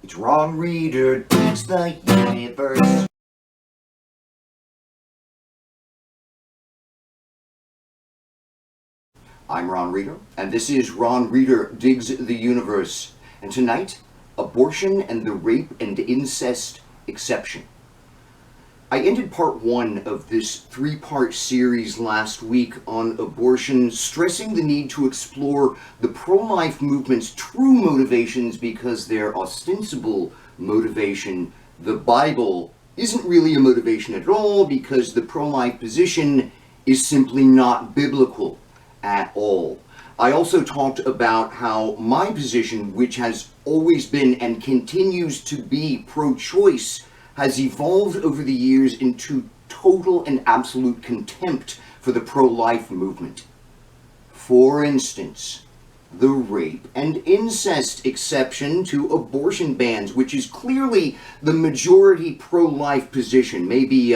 It's Ron Reader digs the universe. I'm Ron Reader, and this is Ron Reader Digs the Universe. And tonight, abortion and the rape and incest exception. I ended part one of this three-part series last week on abortion, stressing the need to explore the pro-life movement's true motivations because their ostensible motivation, the Bible, isn't really a motivation at all because the pro-life position is simply not biblical at all. I also talked about how my position, which has always been and continues to be pro-choice, has evolved over the years into total and absolute contempt for the pro-life movement. For instance, the rape and incest exception to abortion bans, which is clearly the majority pro-life position, maybe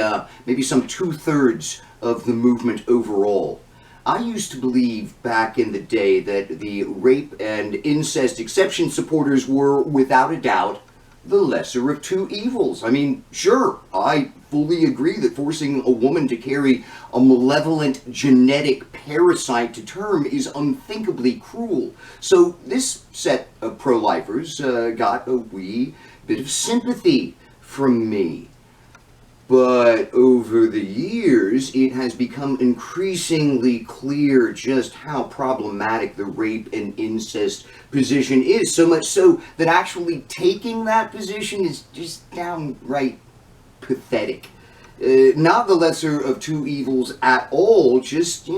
some 2/3 of the movement overall. I used to believe back in the day that the rape and incest exception supporters were, without a doubt, the lesser of two evils. I mean, sure, I fully agree that forcing a woman to carry a malevolent genetic parasite to term is unthinkably cruel. So this set of pro-lifers got a wee bit of sympathy from me. But over the years, it has become increasingly clear just how problematic the rape and incest position is. So much so that actually taking that position is just downright pathetic. Not the lesser of two evils at all, just,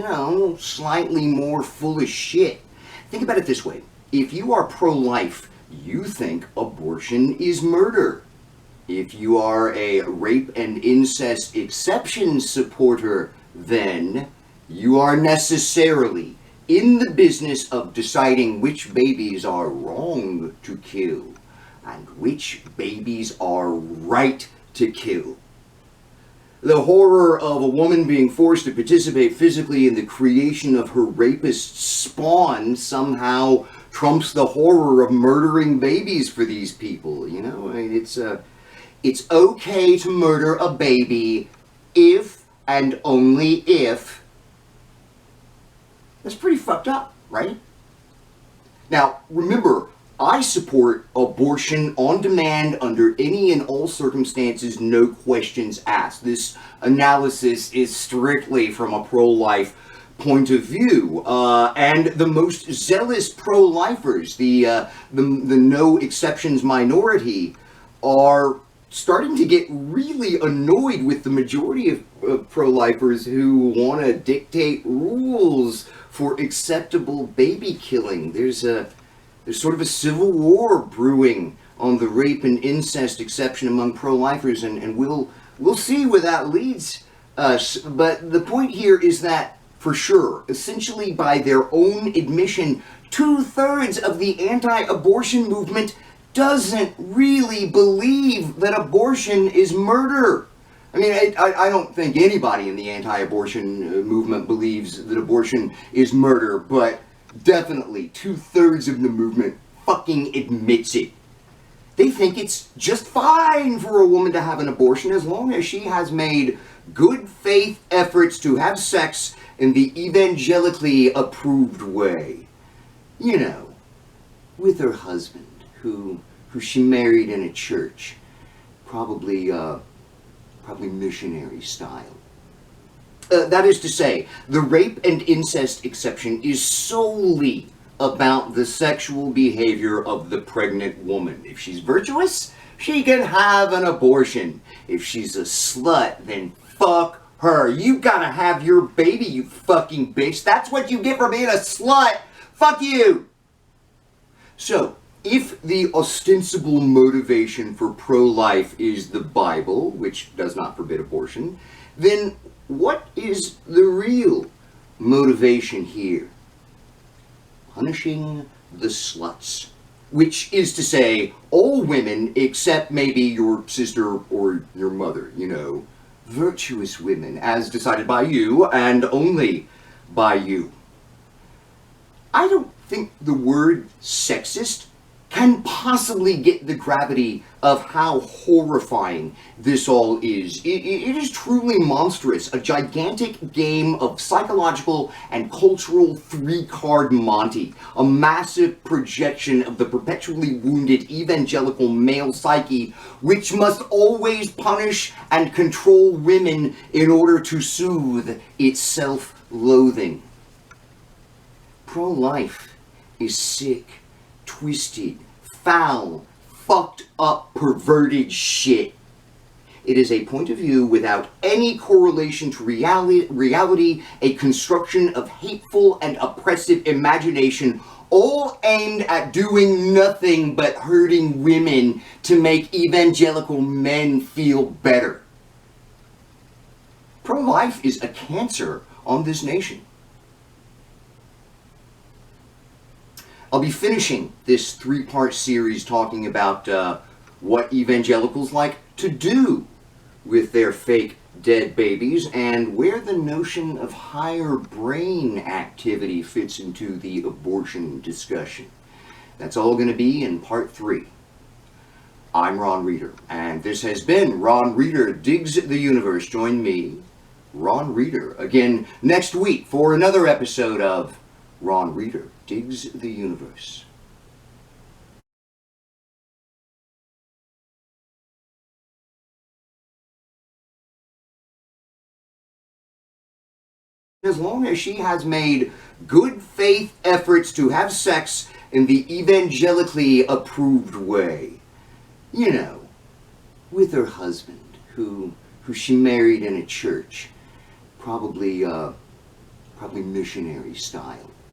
slightly more full of shit. Think about it this way. If you are pro-life, you think abortion is murder. If you are a rape and incest exception supporter, then you are necessarily in the business of deciding which babies are wrong to kill and which babies are right to kill. The horror of a woman being forced to participate physically in the creation of her rapist's spawn somehow trumps the horror of murdering babies for these people. It's okay to murder a baby if and only if. That's pretty fucked up, right? Now, remember, I support abortion on demand under any and all circumstances, no questions asked. This analysis is strictly from a pro-life point of view, and the most zealous pro-lifers, the no exceptions minority, are starting to get really annoyed with the majority of pro-lifers who want to dictate rules for acceptable baby killing. There's sort of a civil war brewing on the rape and incest exception among pro-lifers, and we'll see where that leads us. But the point here is that, for sure, essentially by their own admission, 2/3 of the anti-abortion movement doesn't really believe that abortion is murder. I mean, I don't think anybody in the anti-abortion movement believes that abortion is murder, but definitely 2/3 of the movement fucking admits it. They think it's just fine for a woman to have an abortion as long as she has made good faith efforts to have sex in the evangelically approved way. With her husband, who she married in a church, probably missionary style. That is to say, the rape and incest exception is solely about the sexual behavior of the pregnant woman. If she's virtuous, she can have an abortion. If she's a slut, then fuck her. You gotta have your baby, you fucking bitch. That's what you get for being a slut. Fuck you. So, if the ostensible motivation for pro-life is the Bible, which does not forbid abortion, then what is the real motivation here? Punishing the sluts. Which is to say, all women except maybe your sister or your mother, virtuous women, as decided by you and only by you. I don't think the word sexist can possibly get the gravity of how horrifying this all is. It is truly monstrous, a gigantic game of psychological and cultural three-card Monty, a massive projection of the perpetually wounded evangelical male psyche, which must always punish and control women in order to soothe its self-loathing. Pro-life is sick, twisted, foul, fucked up, perverted shit. It is a point of view without any correlation to reality, a construction of hateful and oppressive imagination, all aimed at doing nothing but hurting women to make evangelical men feel better. Pro-life is a cancer on this nation. I'll be finishing this three-part series talking about what evangelicals like to do with their fake dead babies and where the notion of higher brain activity fits into the abortion discussion. That's all going to be in part 3. I'm Ron Reeder, and this has been Ron Reeder Digs the Universe. Join me, Ron Reeder, again next week for another episode of Ron Reeder Digs the Universe. As long as she has made good faith efforts to have sex in the evangelically approved way, you know, with her husband, who she married in a church, probably missionary style.